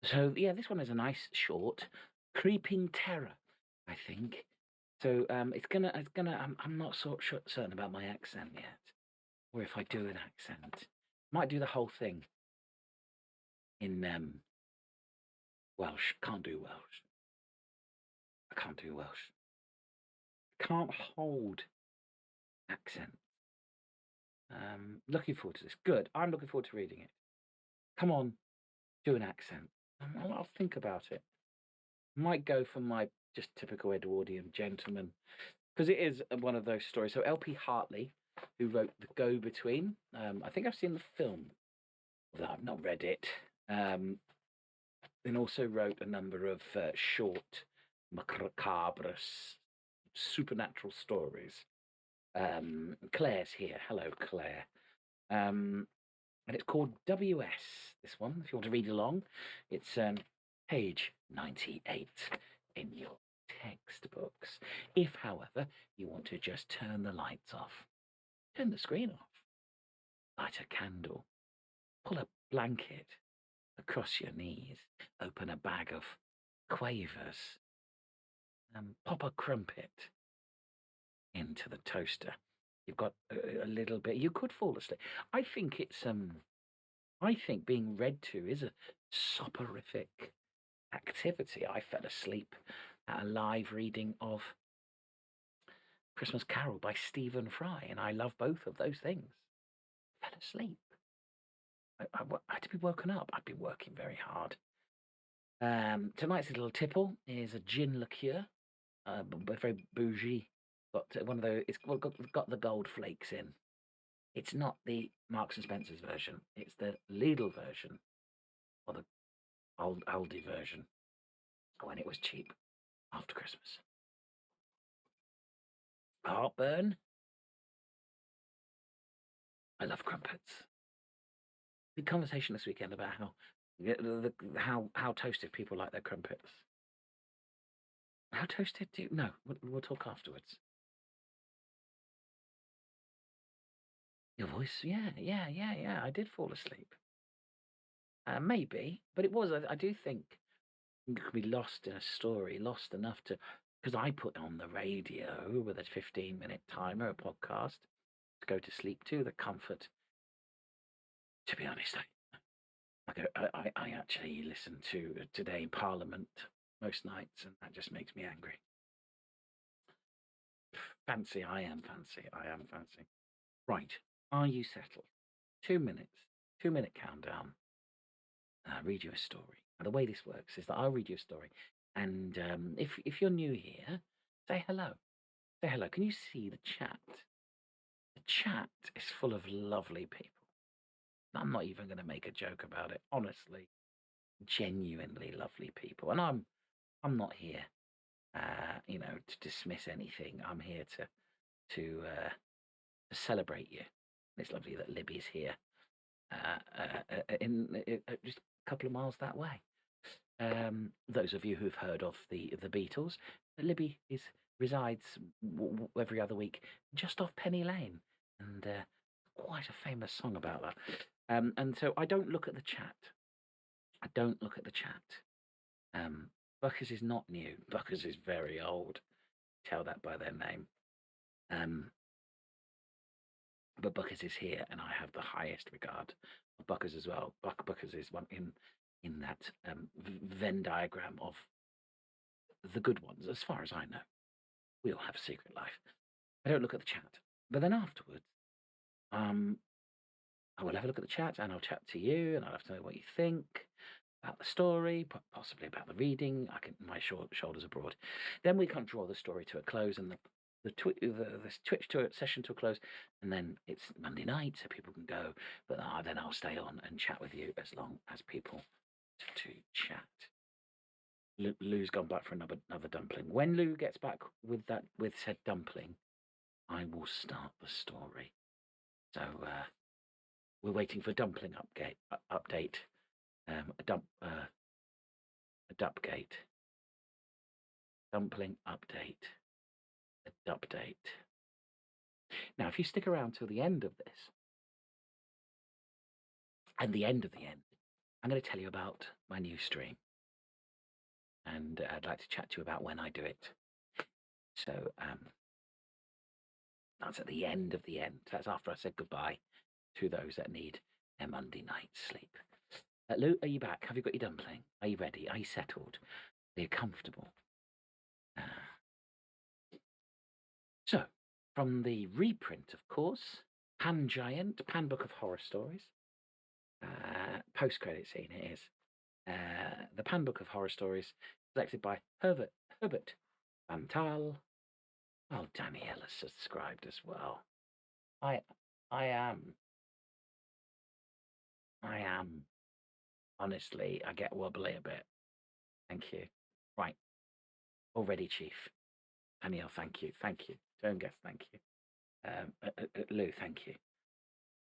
So yeah, this one is a nice short, creeping terror, I think. So I'm not certain about my accent yet, or if I do an accent, might do the whole thing in Welsh. Can't do Welsh. I can't do Welsh. Can't hold accent. Looking forward to this. Good. I'm looking forward to reading it. Come on, do an accent. I'll think about it. Might go for my just typical Edwardian gentleman, because it is one of those stories. So LP Hartley, who wrote The Go-Between, I think I've seen the film, although I've not read it. And also wrote a number of short, macabre, supernatural stories. Claire's here. Hello, Claire. And it's called WS, this one, if you want to read along. It's page 98 in your textbooks. If, however, you want to just turn the lights off, turn the screen off, light a candle, pull a blanket across your knees, open a bag of quavers, and pop a crumpet into the toaster. You've got a little bit. You could fall asleep. I think it's I think being read to is a soporific activity. I fell asleep at a live reading of Christmas Carol by Stephen Fry, and I love both of those things. I fell asleep. I had to be woken up. I'd been working very hard. Tonight's little tipple is a gin liqueur, but very bougie. Got one of those. It's got the gold flakes in. It's not the Marks and Spencer's version. It's the Lidl version, or the Aldi version, when it was cheap after Christmas. Heartburn. I love crumpets. Big conversation this weekend about how toasted people like their crumpets. How toasted do you? No, we'll talk afterwards. Your voice, yeah. I did fall asleep. Maybe, but it was. I do think you could be lost in a story, lost enough to, because I put on the radio with a 15-minute timer, a podcast to go to sleep to, the comfort. To be honest, I actually listen to Today in Parliament most nights, and that just makes me angry. Fancy, I am fancy. Right, are you settled? 2 minutes, 2-minute countdown. Read you a story. And the way this works is that I'll read you a story, and if you're new here, say hello. Say hello. Can you see the chat? The chat is full of lovely people. I'm not even going to make a joke about it. Honestly, genuinely lovely people, and I'm not here, to dismiss anything. I'm here to celebrate you. It's lovely that Libby's here, in just a couple of miles that way. Those of you who've heard of the Beatles, Libby resides every other week just off Penny Lane, and quite a famous song about that. And so I don't look at the chat. Buckers is not new. Buckers is very old. Tell that by their name. But Buckers is here, and I have the highest regard of Buckers as well. Buckers is one in that Venn diagram of the good ones, as far as I know. We all have a secret life. I don't look at the chat, but then afterwards, I will have a look at the chat, and I'll chat to you, and I'll have to know what you think about the story, possibly about the reading. My shoulders are broad. Then we can't draw the story to a close, and the Twitch session to a close, and then it's Monday night, so people can go. But then I'll stay on and chat with you as long as people to chat. Lou's gone back for another dumpling. When Lou gets back with said dumpling, I will start the story. So we're waiting for dumpling update. A dupgate. Dumpling update. A dupdate. Now, if you stick around till the end of this, and the end of the end, I'm going to tell you about my new stream, and I'd like to chat to you about when I do it. So that's at the end of the end. That's after I said goodbye to those that need their Monday night's sleep. Lou, are you back? Have you got your dumpling? Are you ready? Are you settled? Are you comfortable? So, from the reprint, of course, Pan Giant, Pan Book of Horror Stories. Post-credit scene it is. The Pan Book of Horror Stories, selected by Herbert Van Taal. Oh, Danielle has subscribed as well. I am. Honestly, I get wobbly a bit. Thank you. Right. Already, Chief. Danielle, thank you. Thank you. Don't guess, thank you. Lou, thank you.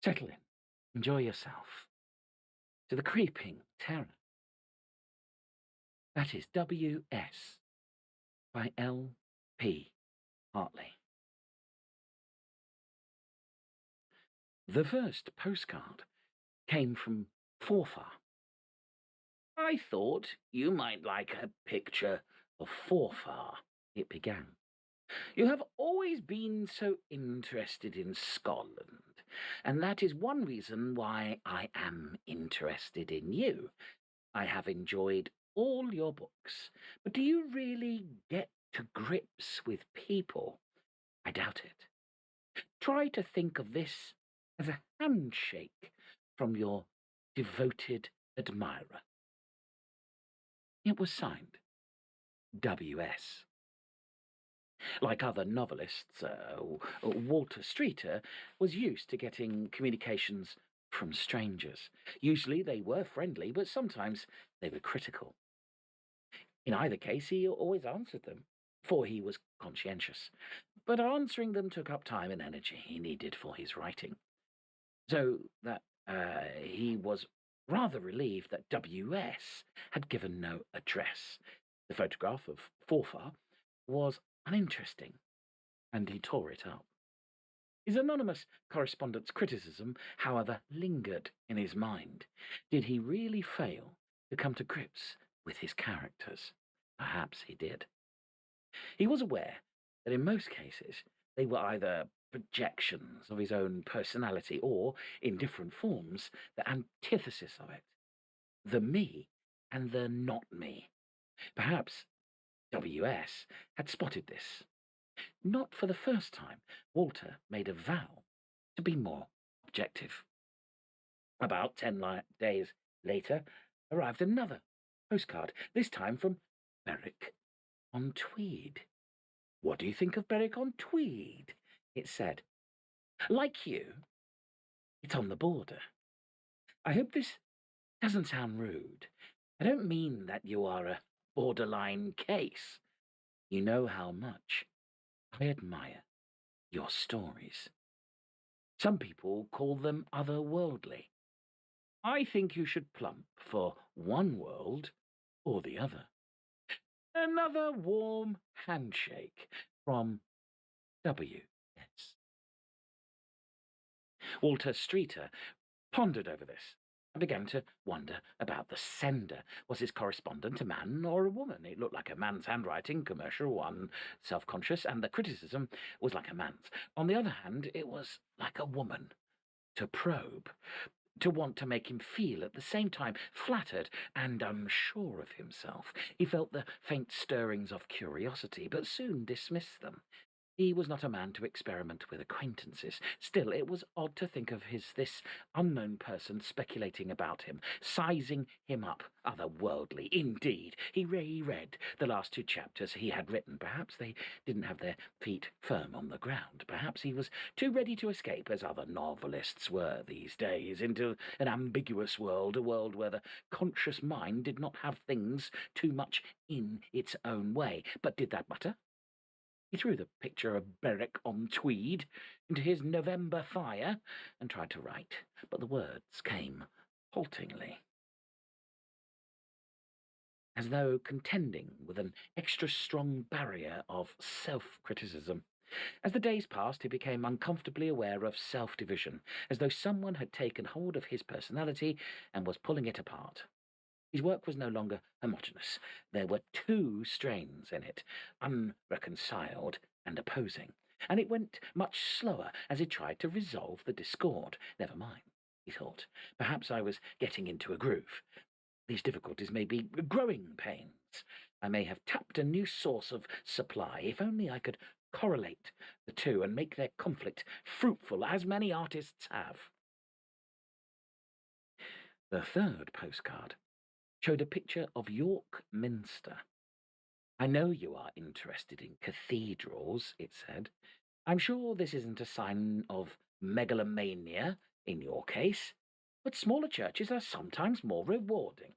Settle in. Enjoy yourself. To the creeping terror. That is W.S. by LP Hartley. The first postcard came from Forfar. I thought you might like a picture of Forfar, it began. You have always been so interested in Scotland, and that is one reason why I am interested in you. I have enjoyed all your books, but do you really get to grips with people? I doubt it. Try to think of this as a handshake from your devoted admirer. It was signed W.S. Like other novelists, Walter Streeter was used to getting communications from strangers. Usually they were friendly, but sometimes they were critical. In either case, he always answered them, for he was conscientious. But answering them took up time and energy he needed for his writing. So that he was rather relieved that W.S. had given no address. The photograph of Forfar was uninteresting, and he tore it up. His anonymous correspondent's criticism, however, lingered in his mind. Did he really fail to come to grips with his characters? Perhaps he did. He was aware that in most cases they were either projections of his own personality or, in different forms, the antithesis of it. The me and the not me. Perhaps W.S. had spotted this. Not for the first time, Walter made a vow to be more objective. About 10 days later arrived another postcard, this time from Berwick-on-Tweed. What do you think of Berwick-on-Tweed? It said. Like you, it's on the border. I hope this doesn't sound rude. I don't mean that you are a borderline case. You know how much I admire your stories. Some people call them otherworldly. I think you should plump for one world or the other. Another warm handshake from W.S. Walter Streeter pondered over this and began to wonder about the sender. Was his correspondent a man or a woman? It looked like a man's handwriting, commercial one, self-conscious, and the criticism was like a man's. On the other hand, it was like a woman. To probe, to want to make him feel at the same time flattered and unsure of himself. He felt the faint stirrings of curiosity, but soon dismissed them. He was not a man to experiment with acquaintances. Still, it was odd to think of this unknown person speculating about him, sizing him up otherworldly. Indeed, he reread the last 2 chapters he had written. Perhaps they didn't have their feet firm on the ground. Perhaps he was too ready to escape, as other novelists were these days, into an ambiguous world, a world where the conscious mind did not have things too much in its own way. But did that matter? He threw the picture of Berwick-on-Tweed into his November fire and tried to write, but the words came haltingly, as though contending with an extra strong barrier of self-criticism. As the days passed, he became uncomfortably aware of self-division, as though someone had taken hold of his personality and was pulling it apart. His work was no longer homogeneous. There were two strains in it, unreconciled and opposing, and it went much slower as he tried to resolve the discord. Never mind, he thought. Perhaps I was getting into a groove. These difficulties may be growing pains. I may have tapped a new source of supply, if only I could correlate the two and make their conflict fruitful, as many artists have. The third postcard showed a picture of York Minster. I know you are interested in cathedrals, it said. I'm sure this isn't a sign of megalomania in your case, but smaller churches are sometimes more rewarding.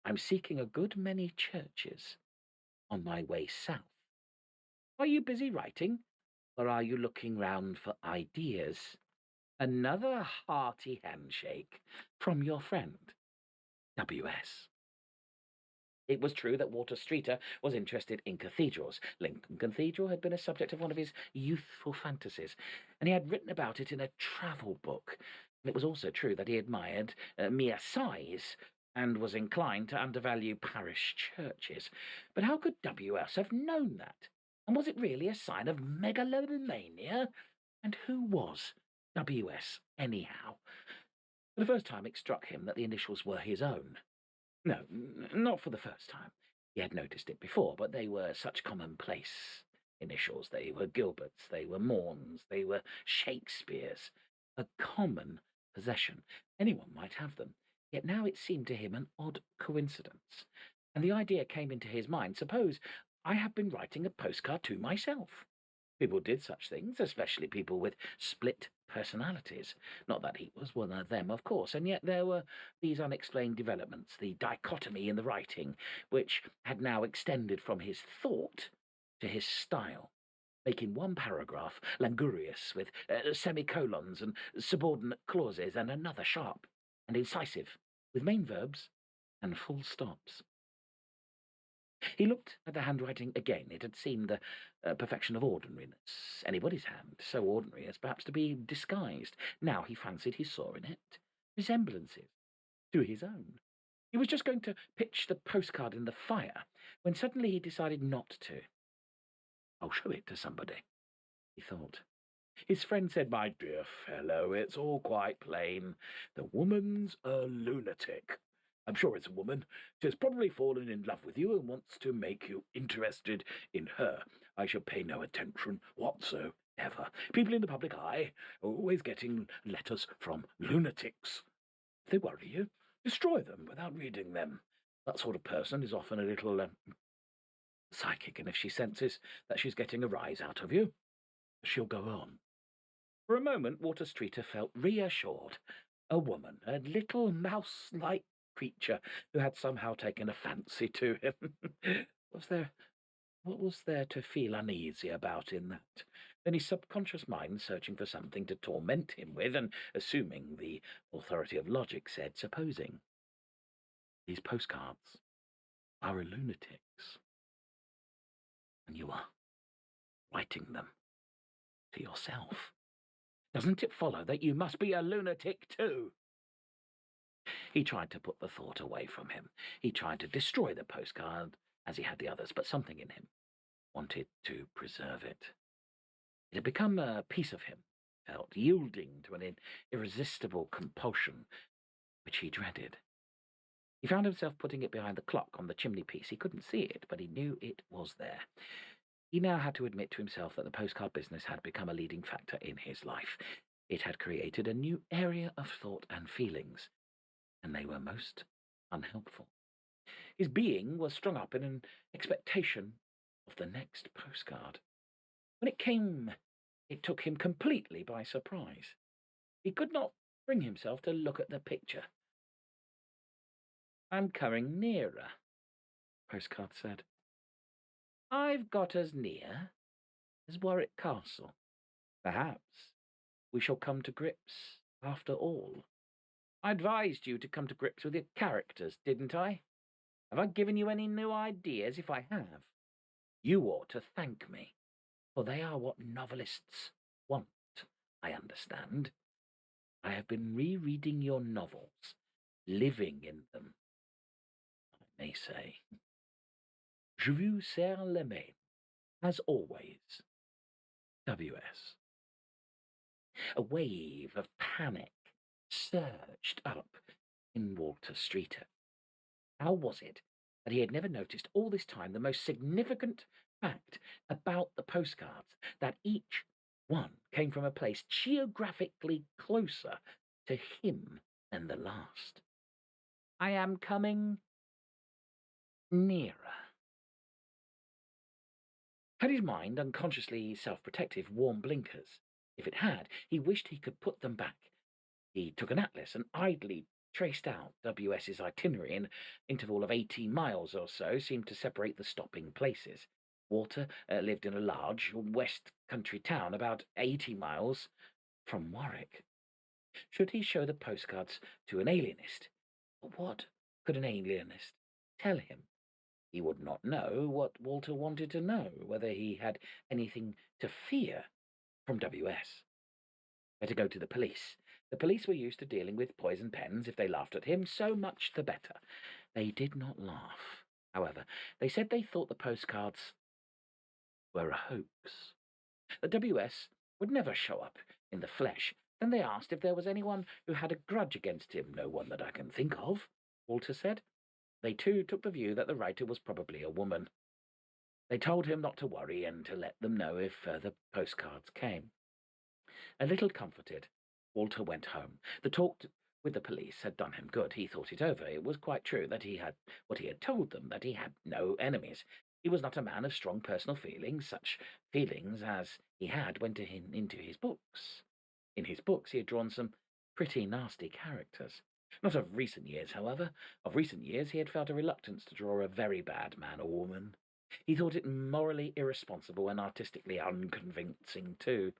I'm seeking a good many churches on my way south. Are you busy writing, or are you looking round for ideas? Another hearty handshake from your friend, W.S. It was true that Walter Streeter was interested in cathedrals. Lincoln Cathedral had been a subject of one of his youthful fantasies, and he had written about it in a travel book. And it was also true that he admired mere size and was inclined to undervalue parish churches. But how could W.S. have known that? And was it really a sign of megalomania? And who was W.S. anyhow? For the first time it struck him that the initials were his own. No, not for the first time. He had noticed it before, but they were such commonplace initials. They were Gilbert's, they were Morn's, they were Shakespeare's. A common possession. Anyone might have them. Yet now it seemed to him an odd coincidence. And the idea came into his mind, suppose I have been writing a postcard to myself. People did such things, especially people with split personalities. Not that he was one of them, of course, and yet there were these unexplained developments, the dichotomy in the writing, which had now extended from his thought to his style, making one paragraph languorous with semicolons and subordinate clauses, and another sharp and incisive, with main verbs and full stops. He looked at the handwriting again. It had seemed the perfection of ordinariness. Anybody's hand, so ordinary as perhaps to be disguised. Now he fancied he saw in it resemblances to his own. He was just going to pitch the postcard in the fire when suddenly he decided not to. I'll show it to somebody, he thought. His friend said, "My dear fellow, it's all quite plain. The woman's a lunatic. I'm sure it's a woman. She has probably fallen in love with you and wants to make you interested in her. I shall pay no attention whatsoever. People in the public eye are always getting letters from lunatics. If they worry you, destroy them without reading them. That sort of person is often a little psychic, and if she senses that she's getting a rise out of you, she'll go on." For a moment, Walter Streeter felt reassured. A woman, a little mouse-like creature who had somehow taken a fancy to him. What was there to feel uneasy about in that? Then his subconscious mind, searching for something to torment him with, and assuming the authority of logic, said, "Supposing these postcards are a lunatic's, and you are writing them to yourself, doesn't it follow that you must be a lunatic too?" He tried to put the thought away from him. He tried to destroy the postcard as he had the others, but something in him wanted to preserve it. It had become a piece of him, felt, yielding to an irresistible compulsion which he dreaded. He found himself putting it behind the clock on the chimney-piece. He couldn't see it, but he knew it was there. He now had to admit to himself that the postcard business had become a leading factor in his life. It had created a new area of thought and feelings, and they were most unhelpful. His being was strung up in an expectation of the next postcard. When it came, it took him completely by surprise. He could not bring himself to look at the picture. "I'm coming nearer," the postcard said. "I've got as near as Warwick Castle. Perhaps we shall come to grips after all. I advised you to come to grips with your characters, didn't I? Have I given you any new ideas? If I have, you ought to thank me, for they are what novelists want, I understand. I have been rereading your novels, living in them. may say. Je vous serre la main, as always. W.S. A wave of panic surged up in Walter Streeter. How was it that he had never noticed all this time the most significant fact about the postcards, that each one came from a place geographically closer to him than the last? I am coming nearer. Had his mind unconsciously self-protective worn blinkers? If it had, he wished he could put them back. He took an atlas and idly traced out W.S.'s itinerary. An interval of 18 miles or so seemed to separate the stopping places. Walter lived in a large west country town about 80 miles from Warwick. Should he show the postcards to an alienist? But what could an alienist tell him? He would not know what Walter wanted to know, whether he had anything to fear from W.S. Better go to the police. The police were used to dealing with poison pens. If they laughed at him, so much the better. They did not laugh, however. They said they thought the postcards were a hoax. The W.S. would never show up in the flesh. Then they asked if there was anyone who had a grudge against him. No one that I can think of, Walter said. They too took the view that the writer was probably a woman. They told him not to worry and to let them know if further postcards came. A little comforted, Walter went home. The talk with the police had done him good. He thought it over. It was quite true that he had what he had told them, that he had no enemies. He was not a man of strong personal feelings. Such feelings as he had went into his books. In his books he had drawn some pretty nasty characters. Not of recent years, however. Of recent years he had felt a reluctance to draw a very bad man or woman. He thought it morally irresponsible and artistically unconvincing, too.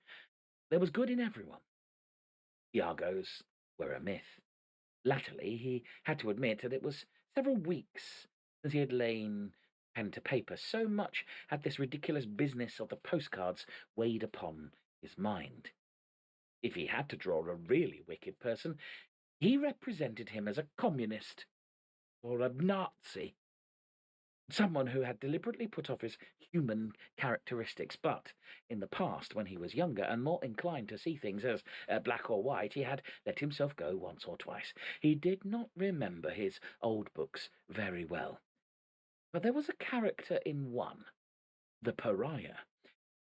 There was good in everyone. The Argos were a myth. Latterly, he had to admit that it was several weeks since he had lain pen to paper. So much had this ridiculous business of the postcards weighed upon his mind. If he had to draw a really wicked person, he represented him as a communist or a Nazi, someone who had deliberately put off his human characteristics. But in the past, when he was younger and more inclined to see things as black or white, he had let himself go once or twice. He did not remember his old books very well. But there was a character in one, the pariah,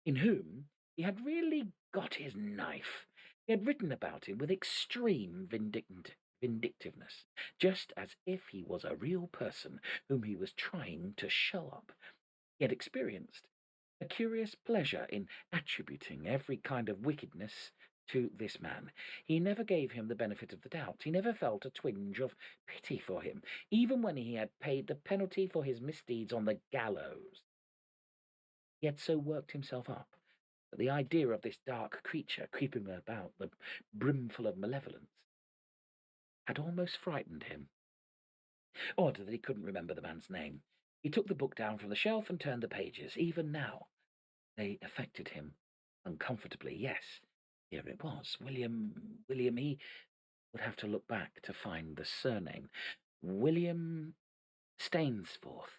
in whom he had really got his knife. He had written about him with extreme vindictiveness, just as if he was a real person whom he was trying to show up. He had experienced a curious pleasure in attributing every kind of wickedness to this man. He never gave him the benefit of the doubt. He never felt a twinge of pity for him, even when he had paid the penalty for his misdeeds on the gallows. He had so worked himself up that the idea of this dark creature creeping about, the brimful of malevolence, had almost frightened him. Odd that he couldn't remember the man's name. He took the book down from the shelf and turned the pages. Even now, they affected him uncomfortably. Yes, here it was. William, he would have to look back to find the surname. William Stainsforth.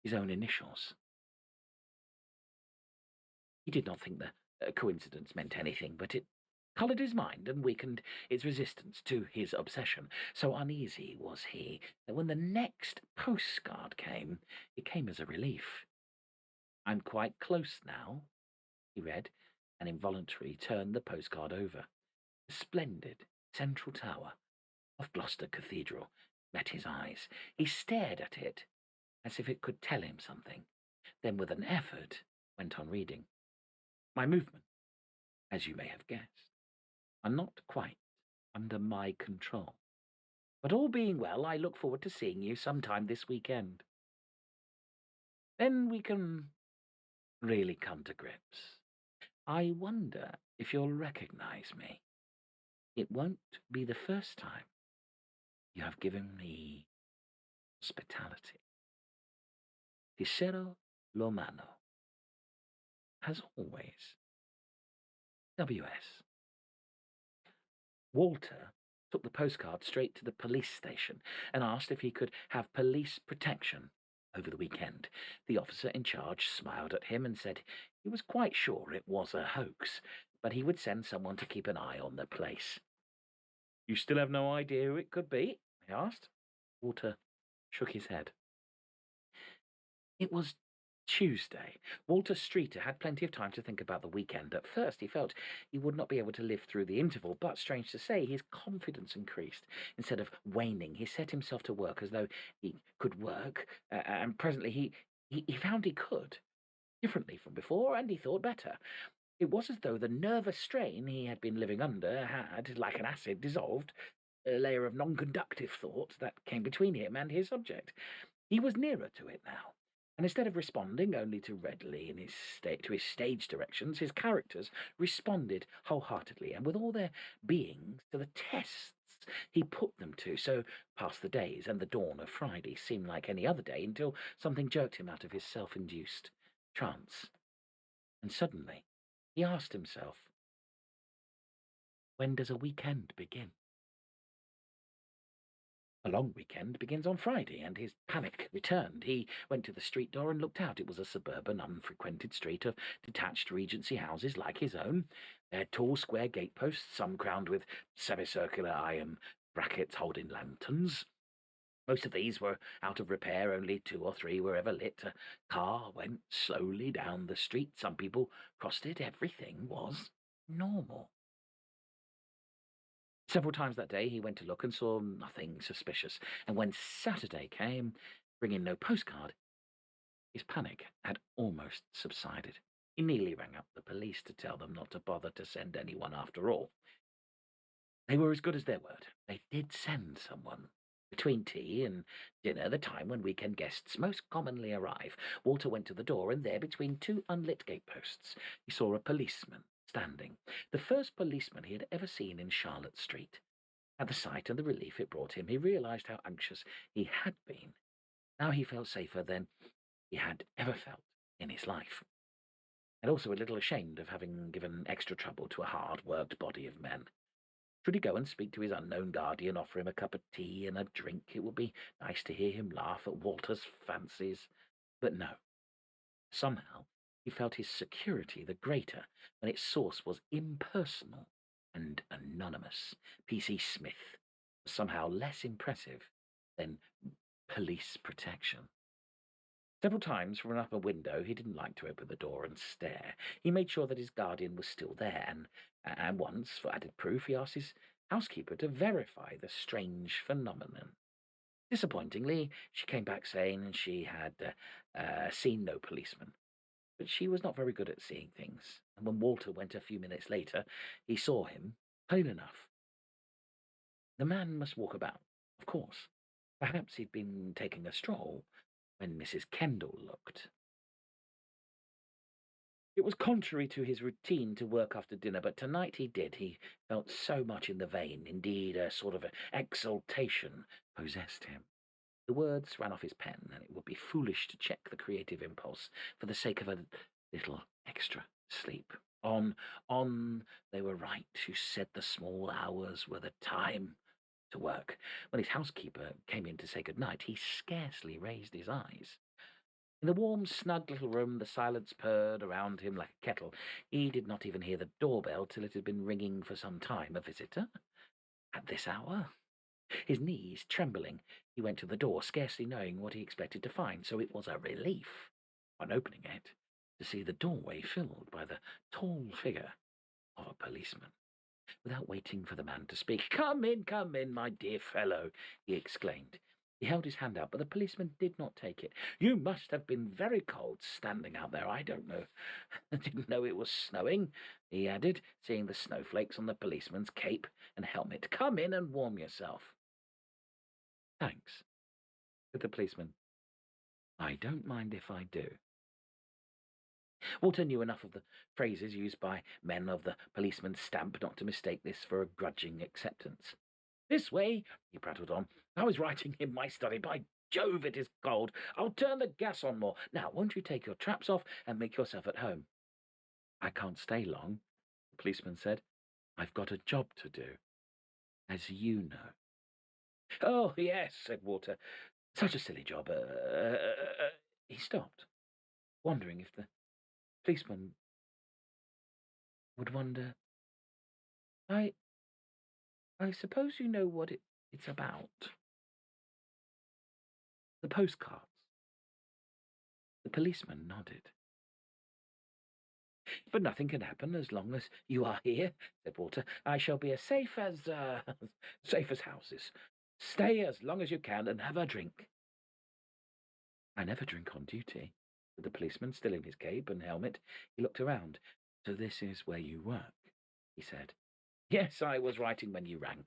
His own initials. He did not think the coincidence meant anything, but it coloured his mind and weakened its resistance to his obsession. So uneasy was he that when the next postcard came, it came as a relief. I'm quite close now, he read, and involuntarily turned the postcard over. The splendid central tower of Gloucester Cathedral met his eyes. He stared at it as if it could tell him something, then with an effort went on reading. My movement, as you may have guessed, are not quite under my control. But all being well, I look forward to seeing you sometime this weekend. Then we can really come to grips. I wonder if you'll recognize me. It won't be the first time you have given me hospitality. Tisero lo mano. As always, W.S. Walter took the postcard straight to the police station and asked if he could have police protection over the weekend. The officer in charge smiled at him and said he was quite sure it was a hoax, but he would send someone to keep an eye on the place. You still have no idea who it could be? I asked. Walter shook his head. It was Tuesday. Walter Streeter had plenty of time to think about the weekend. At first he felt he would not be able to live through the interval, but strange to say, his confidence increased. Instead of waning, he set himself to work as though he could work, and presently he found he could, differently from before, and he thought better. It was as though the nervous strain he had been living under had, like an acid, dissolved, a layer of non-conductive thought that came between him and his subject. He was nearer to it now, and instead of responding only too readily to his stage directions, his characters responded wholeheartedly and with all their beings to the tests he put them to. So passed the days, and the dawn of Friday seemed like any other day until something jerked him out of his self-induced trance. And suddenly he asked himself, when does a weekend begin? A long weekend begins on Friday, and his panic returned. He went to the street door and looked out. It was a suburban, unfrequented street of detached Regency houses like his own. They had tall square gateposts, some crowned with semicircular iron brackets holding lanterns. Most of these were out of repair, only 2 or 3 were ever lit. A car went slowly down the street. Some people crossed it. Everything was normal. Several times that day he went to look and saw nothing suspicious, and when Saturday came, bringing no postcard, his panic had almost subsided. He nearly rang up the police to tell them not to bother to send anyone after all. They were as good as their word. They did send someone. Between tea and dinner, the time when weekend guests most commonly arrive, Walter went to the door, and there, between 2 unlit gateposts, he saw a policeman standing, the first policeman he had ever seen in Charlotte Street. At the sight and the relief it brought him, he realized how anxious he had been. Now he felt safer than he had ever felt in his life, and also a little ashamed of having given extra trouble to a hard-worked body of men. Should he go and speak to his unknown guardian, offer him a cup of tea and a drink? It would be nice to hear him laugh at Walter's fancies. But no. Somehow he felt his security the greater when its source was impersonal and anonymous. P.C. Smith was somehow less impressive than police protection. Several times from an upper window he didn't like to open the door and stare. He made sure that his guardian was still there, and once, for added proof, he asked his housekeeper to verify the strange phenomenon. Disappointingly, she came back saying she had seen no policeman. But she was not very good at seeing things, and when Walter went a few minutes later, he saw him, plain enough. The man must walk about, of course. Perhaps he'd been taking a stroll when Mrs. Kendall looked. It was contrary to his routine to work after dinner, but tonight he did. He felt so much in the vein. Indeed, a sort of exultation possessed him. The words ran off his pen, and it would be foolish to check the creative impulse for the sake of a little extra sleep. On, they were right who said the small hours were the time to work. When his housekeeper came in to say good night, he scarcely raised his eyes. In the warm, snug little room, the silence purred around him like a kettle. He did not even hear the doorbell till it had been ringing for some time. A visitor? At this hour? His knees trembling, he went to the door, scarcely knowing what he expected to find, so it was a relief, on opening it, to see the doorway filled by the tall figure of a policeman. Without waiting for the man to speak, come in, my dear fellow," he exclaimed. He held his hand out, but the policeman did not take it. "You must have been very cold standing out there. I don't know. I didn't know it was snowing," he added, seeing the snowflakes on the policeman's cape and helmet. "Come in and warm yourself." "Thanks," said the policeman. "I don't mind if I do." Walter knew enough of the phrases used by men of the policeman's stamp not to mistake this for a grudging acceptance. "This way," he prattled on. "I was writing in my study. By Jove, it is cold. I'll turn the gas on more. Now, won't you take your traps off and make yourself at home?" "I can't stay long," the policeman said. "I've got a job to do." as you know. Oh, yes, said Walter. Such a silly job. He stopped, wondering if the policeman would wonder. I I suppose you know what it's about. The postcards. The policeman nodded. But nothing can happen as long as you are here, said Walter. I shall be as safe as safe as houses. Stay as long as you can and have a drink. I never drink on duty, said the policeman, still in his cape and helmet. He looked around. So this is where you work, he said. Yes, I was writing when you rang.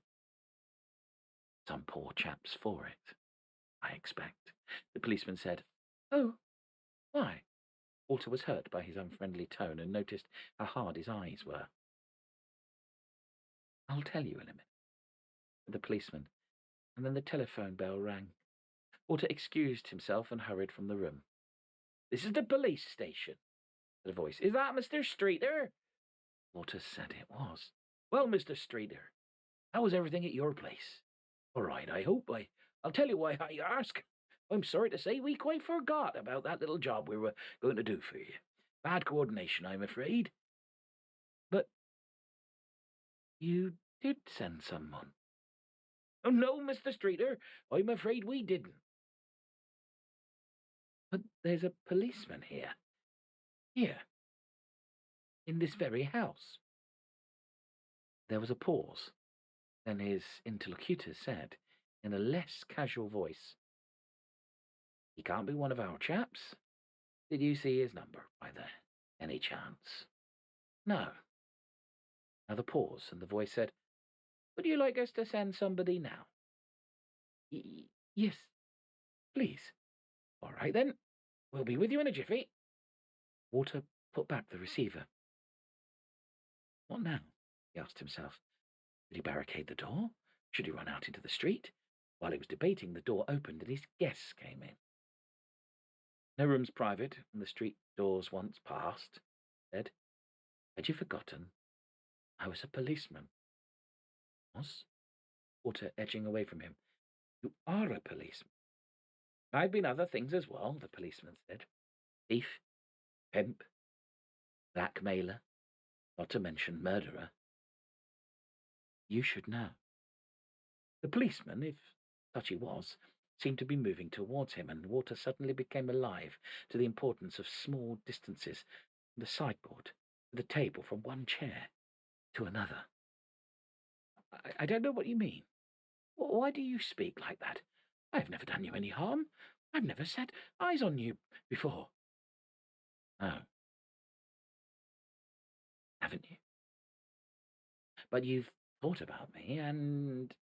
Some poor chap's for it, I expect. The policeman said, Oh, why? Walter was hurt by his unfriendly tone and noticed how hard his eyes were. I'll tell you in a minute, said the policeman, and then the telephone bell rang. Walter excused himself and hurried from the room. This is the police station, said a voice. Is that Mr. Streeter? Walter said it was. Well, Mr. Streeter, how was everything at your place? All right, I hope. I'll tell you why I ask. I'm sorry to say we quite forgot about that little job we were going to do for you. Bad coordination, I'm afraid. But you did send someone. Oh, no, Mr. Streeter, I'm afraid we didn't. But there's a policeman here. Here. In this very house. There was a pause. Then his interlocutor said, in a less casual voice, He can't be one of our chaps. Did you see his number, either? Any chance? No. Another pause, and the voice said, Would you like us to send somebody now? Yes, please. All right, then. We'll be with you in a jiffy. Walter put back the receiver. What now? He asked himself. Did he barricade the door? Should he run out into the street? While he was debating, the door opened and his guests came in. No room's private, and the street doors once passed, he said. Had you forgotten? I was a policeman. Was? Walter edging away from him. You are a policeman. I've been other things as well, the policeman said. Thief, pimp, blackmailer, not to mention murderer. You should know. The policeman, if such he was, seemed to be moving towards him, and Walter suddenly became alive to the importance of small distances from the sideboard to the table, from one chair to another. I don't know what you mean. Why do you speak like that? I've never done you any harm. I've never set eyes on you before. Oh. Haven't you? But you've thought about me, and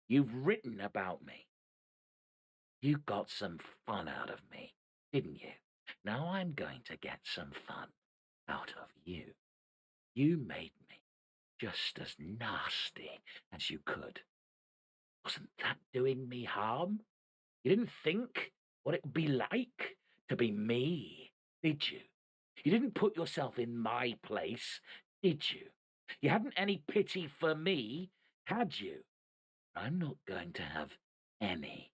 you've written about me. You got some fun out of me, didn't you? Now I'm going to get some fun out of you. You made me just as nasty as you could. Wasn't that doing me harm? You didn't think what it would be like to be me, did you? You didn't put yourself in my place, did you? You hadn't any pity for me, had you? I'm not going to have any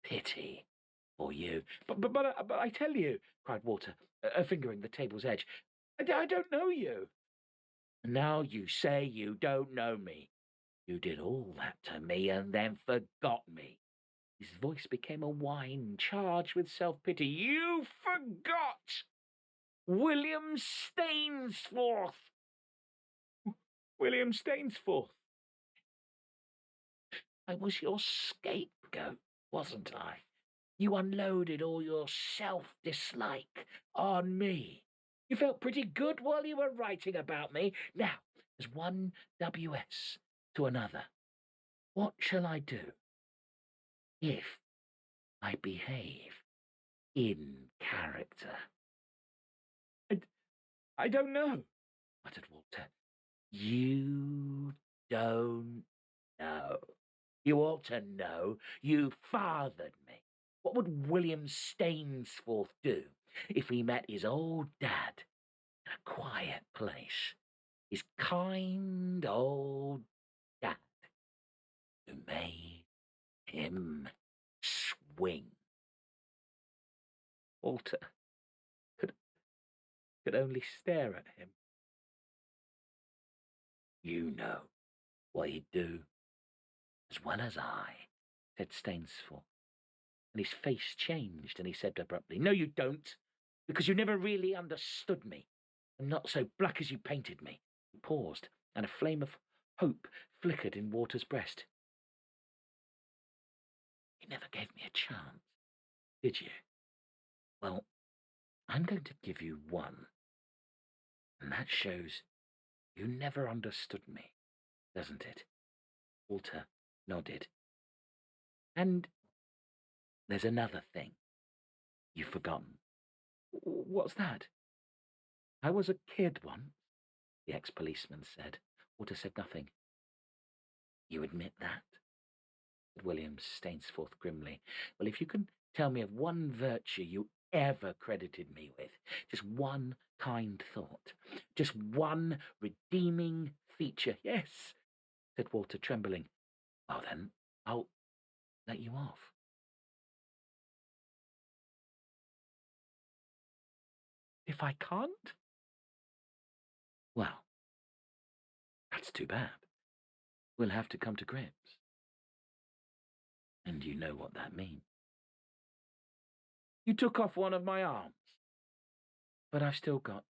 pity for you. But I tell you, cried Walter, fingering the table's edge, I don't know you. Now you say you don't know me. You did all that to me and then forgot me. His voice became a whine charged with self-pity. You forgot William Stainsforth. William Stainsforth. I was your scapegoat, wasn't I? You unloaded all your self-dislike on me. You felt pretty good while you were writing about me. Now, there's one WS to another. What shall I do if I behave in character? I don't know, muttered Walter. You don't know. You ought to know. You fathered me. What would William Stainsforth do if he met his old dad in a quiet place? His kind old dad. made him swing. Walter could, could only stare at him. You know what he'd do as well as I, said Stainsforth. And his face changed, and he said abruptly, No, you don't, because you never really understood me. I'm not so black as you painted me. He paused, and a flame of hope flickered in Walter's breast. You never gave me a chance, did you? Well, I'm going to give you one, and that shows you never understood me, doesn't it? Walter nodded. And there's another thing you've forgotten. What's that? I was a kid once, the ex-policeman said. Walter said nothing. You admit that? Said William Stainsforth grimly. Well, if you can tell me of one virtue you ever credited me with, just one kind thought, just one redeeming feature. Yes, said Walter, trembling. Well, then, I'll let you off. If I can't? Well, that's too bad. We'll have to come to grips. And you know what that means. You took off one of my arms, but I've still got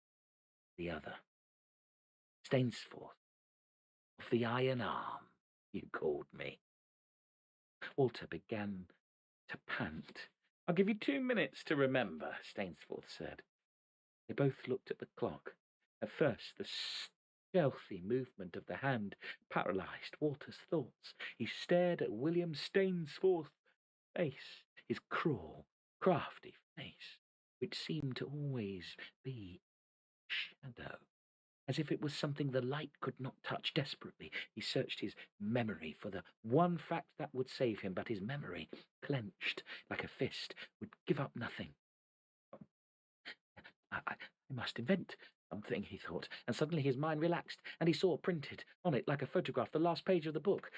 the other. Stainsforth, of the iron arm, you called me. Walter began to pant. I'll give you 2 minutes to remember, Stainsforth said. They both looked at the clock. At first, the stealthy movement of the hand paralyzed Walter's thoughts. He stared at William Stainsforth's face, his cruel, crafty face, which seemed to always be shadow, as if it was something the light could not touch. Desperately, he searched his memory for the one fact that would save him, but his memory, clenched like a fist, would give up nothing. I must invent something, he thought, and suddenly his mind relaxed, and he saw printed on it like a photograph the last page of the book.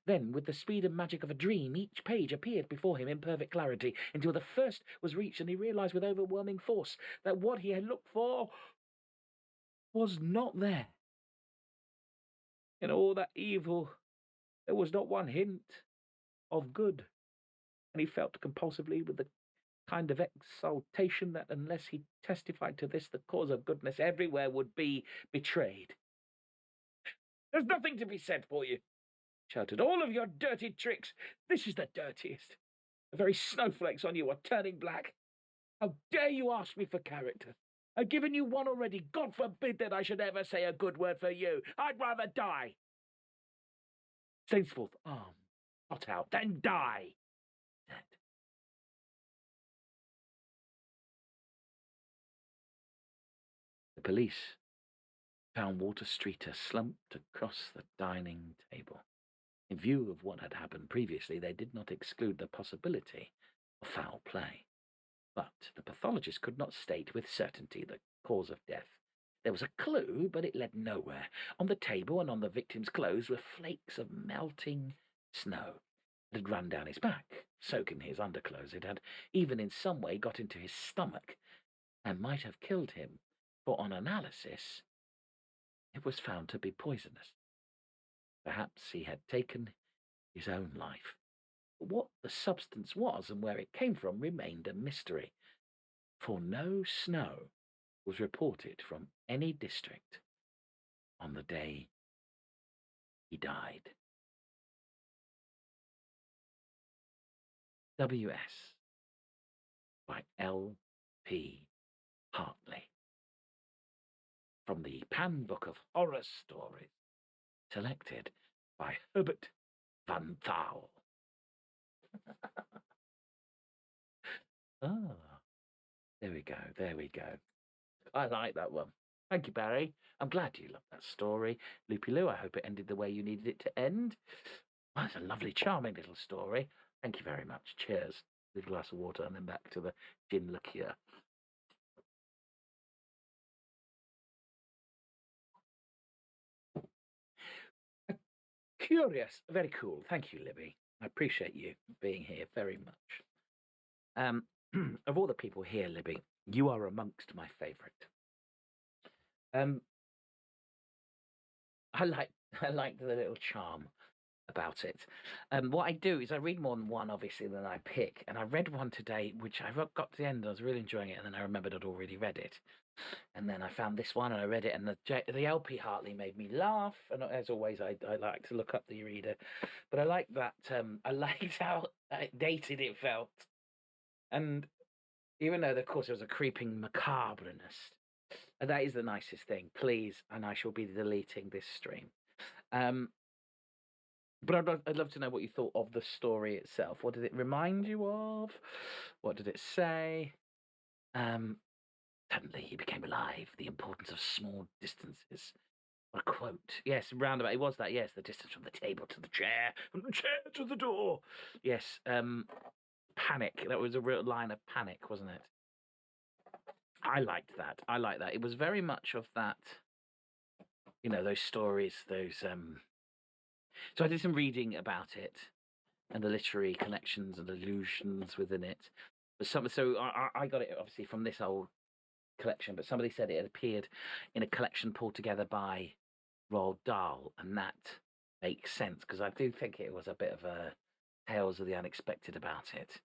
Then, with the speed and magic of a dream, each page appeared before him in perfect clarity, until the first was reached, and he realized with overwhelming force that what he had looked for was not there. In all that evil, there was not one hint of good, and he felt compulsively with the kind of exultation that unless he testified to this, the cause of goodness everywhere would be betrayed. There's nothing to be said for you, shouted. All of your dirty tricks. This is the dirtiest. The very snowflakes on you are turning black. How dare you ask me for character? I've given you one already. God forbid that I should ever say a good word for you. I'd rather die. Stainsforth arm shot out. Then die, he said. The police found Walter Streeter slumped across the dining table. In view of what had happened previously, they did not exclude the possibility of foul play. But the pathologist could not state with certainty the cause of death. There was a clue, but it led nowhere. On the table and on the victim's clothes were flakes of melting snow. It had run down his back, soaking his underclothes. It had even in some way got into his stomach and might have killed him, for on analysis it was found to be poisonous. Perhaps he had taken his own life. But what the substance was and where it came from remained a mystery, for no snow was reported from any district on the day he died. W.S. by L.P. Hartley. From the Pan Book of Horror Stories, selected by Herbert Van Thal. There we go. I like that one. Thank you, Barry. I'm glad you loved that story. Loopy Loo, I hope it ended the way you needed it to end. Oh, it's a lovely, charming little story. Thank you very much. Cheers. A little glass of water and then back to the gin liqueur. Curious. Very cool. Thank you, Libby. I appreciate you being here very much. Of all the people here, Libby, you are amongst my favourite. Um, I like I like the little charm about it. What I do is I read more than one, obviously, than I pick. And I read one today, which I got to the end. I was really enjoying it, and then I remembered I'd already read it. And then I found this one, and I read it, and the LP Hartley made me laugh. And as always, I like to look up the reader, but I like that. I liked how dated it felt, and even though, of course, there was a creeping macabreness. And that is the nicest thing. Please, and I shall be deleting this stream. But I'd love to know what you thought of the story itself. What did it remind you of? What did it say? Suddenly he became alive. The importance of small distances. What a quote. Yes, roundabout. It was that. Yes, the distance from the table to the chair, from the chair to the door. Yes. Panic. That was a real line of panic, wasn't it? I liked that. I liked that. It was very much of that. You know, those stories. Those. So I did some reading about it, and the literary connections and allusions within it. But so I got it obviously from this old collection, but somebody said it had appeared in a collection pulled together by Roald Dahl, and that makes sense because I do think it was a bit of a tales of the unexpected about it.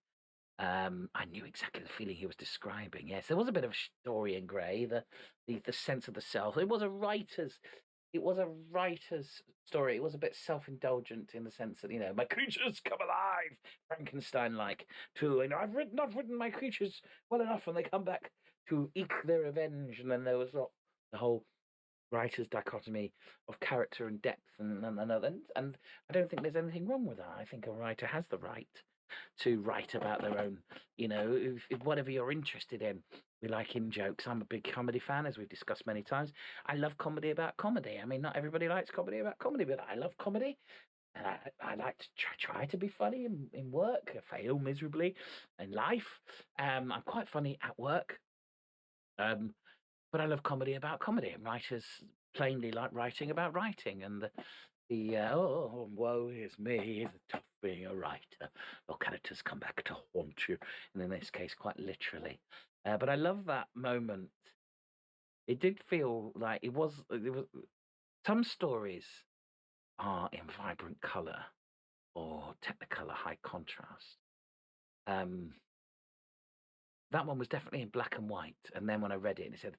I knew exactly the feeling he was describing. Yes, there was a bit of Dorian Gray, the sense of the self. It was a writer's story. It was a bit self-indulgent in the sense that, you know, my creatures come alive, Frankenstein-like, too. And I've written my creatures well enough, and they come back to eke their revenge. And then there was the whole writer's dichotomy of character and depth, and I don't think there's anything wrong with that. I think a writer has the right to write about their own, you know, if whatever you're interested in. We like in jokes. I'm a big comedy fan, as we've discussed many times. I love comedy about comedy. I mean, not everybody likes comedy about comedy, but I love comedy. And I like to try to be funny in work. I fail miserably in life. I'm quite funny at work. But I love comedy about comedy, and writers plainly like writing about writing. And woe is me, it's tough being a writer. Your characters come back to haunt you, and in this case, quite literally. But I love that moment. It did feel like it was. Some stories are in vibrant color or Technicolor high contrast. That one was definitely in black and white. And then when I read it, it said